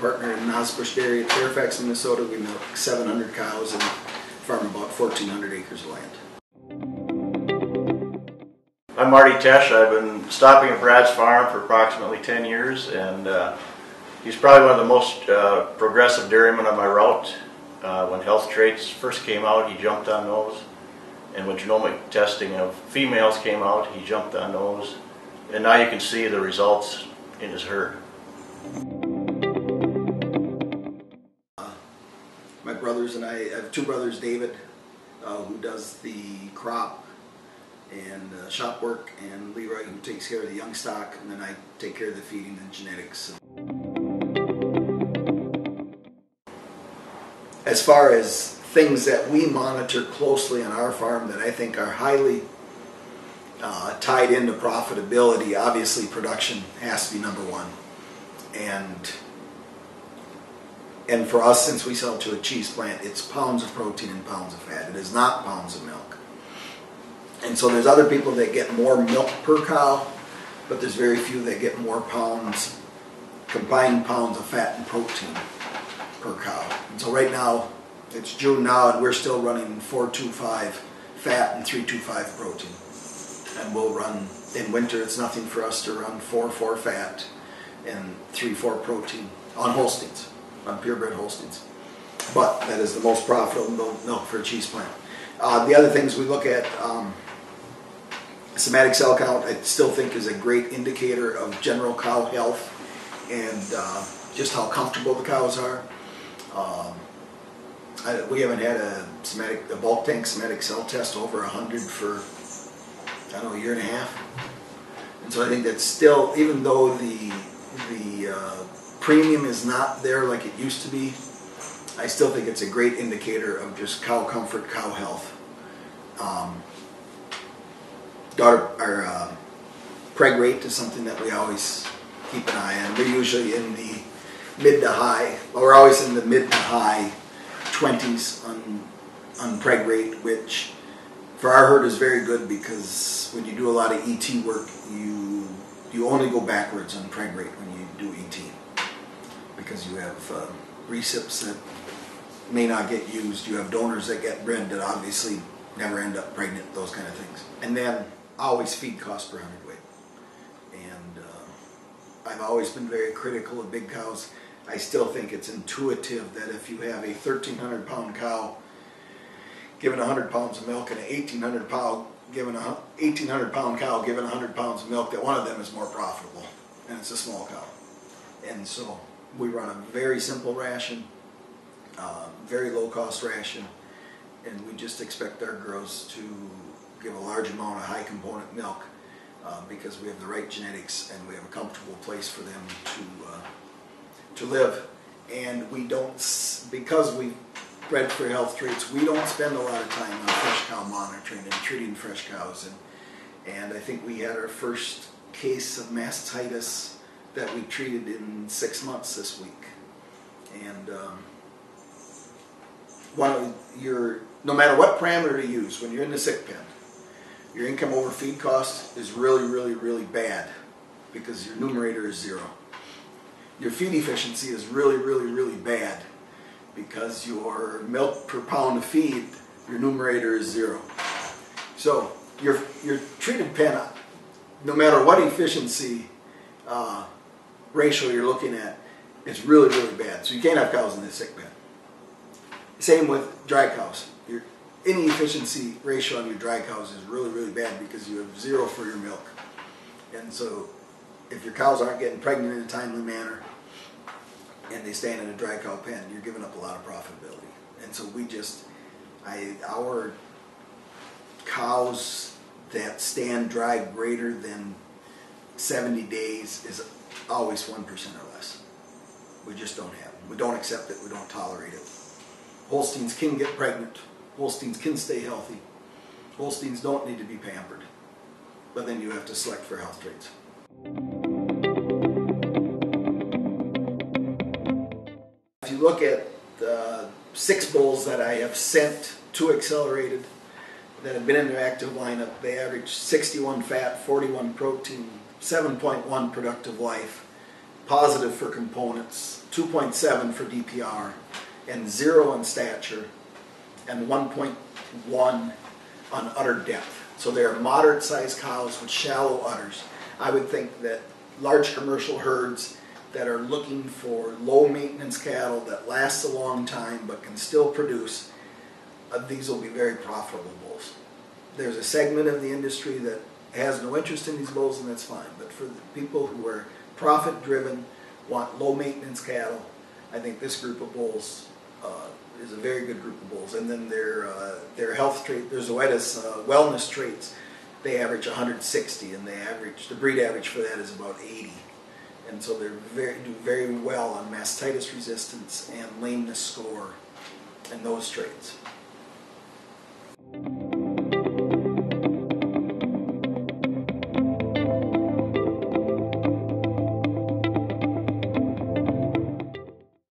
partner in Nosbush Dairy of Fairfax, Minnesota. We milk 700 cows and farm about 1,400 acres of land. I'm Marty Tesh. I've been stopping at Brad's farm for approximately 10 years, and he's probably one of the most progressive dairymen on my route. When health traits first came out, he jumped on those, and when genomic testing of females came out, he jumped on those, and now you can see the results in his herd. My brothers and I have two brothers, David, who does the crop and shop work, and Leroy, who takes care of the young stock, and then I take care of the feeding and genetics. As far as things that we monitor closely on our farm that I think are highly tied into profitability, obviously production has to be number one. And for us, since we sell to a cheese plant, it's pounds of protein and pounds of fat. It is not pounds of milk. And so there's other people that get more milk per cow, but there's very few that get more pounds, combined pounds of fat and protein per cow. And so right now, it's June now, and we're still running 425 fat and 325 protein. And we'll run, in winter, it's nothing for us to run 4-4 fat and 3-4 protein on Holsteins, on purebred Holsteins. But that is the most profitable milk for a cheese plant. The other things we look at, somatic cell count, I still think is a great indicator of general cow health and just how comfortable the cows are. We haven't had a bulk tank somatic cell test over 100 for, I don't know, a year and a half. And so I think that's still, even though the premium is not there like it used to be, I still think it's a great indicator of just cow comfort, cow health. Preg rate is something that we always keep an eye on. We're usually in the mid to high 20s on preg rate, which for our herd is very good because when you do a lot of ET work, you only go backwards on preg rate when you do ET, because you have recips that may not get used, you have donors that get bred that obviously never end up pregnant, those kind of things. And then always feed cost per hundredweight. And I've always been very critical of big cows. I still think it's intuitive that if you have a 1,300 pound cow given 100 pounds of milk and an 1,800 pound cow given 100 pounds of milk, that one of them is more profitable, and it's a small cow. And so we run a very simple ration, very low cost ration, and we just expect our girls to give a large amount of high component milk because we have the right genetics and we have a comfortable place for them to live. And we don't, because we bred for health traits, we don't spend a lot of time on fresh cow monitoring and treating fresh cows. And I think we had our first case of mastitis that we treated in 6 months this week. And no matter what parameter to use, when you're in the sick pen, your income over feed cost is really, really, really bad because your numerator is 0. Your feed efficiency is really, really, really bad because your milk per pound of feed, your numerator is 0. So your treated pen, no matter what efficiency ratio you're looking at, it's really, really bad. So you can't have cows in the sick pen. Same with dry cows. Any efficiency ratio on your dry cows is really, really bad because you have 0 for your milk. And so if your cows aren't getting pregnant in a timely manner and they stand in a dry cow pen, you're giving up a lot of profitability. And so our cows that stand dry greater than 70 days is always 1% or less. We just don't have them. We don't accept it. We don't tolerate it. Holsteins can get pregnant. Holsteins can stay healthy. Holsteins don't need to be pampered. But then you have to select for health traits. If you look at the 6 bulls that I have sent to Accelerated that have been in their active lineup, they average 61 fat, 41 protein, 7.1 productive life, positive for components, 2.7 for DPR, and 0 in stature, and 1.1 on udder depth. So they're moderate-sized cows with shallow udders. I would think that large commercial herds that are looking for low-maintenance cattle that last a long time but can still produce, these will be very profitable bulls. There's a segment of the industry that has no interest in these bulls, and that's fine. But for the people who are profit-driven, want low-maintenance cattle, I think this group of bulls is a very good group of bulls. And then their health trait, their Zoetis wellness traits, they average 160, and the breed average for that is about 80. And so they do very well on mastitis resistance and lameness score and those traits.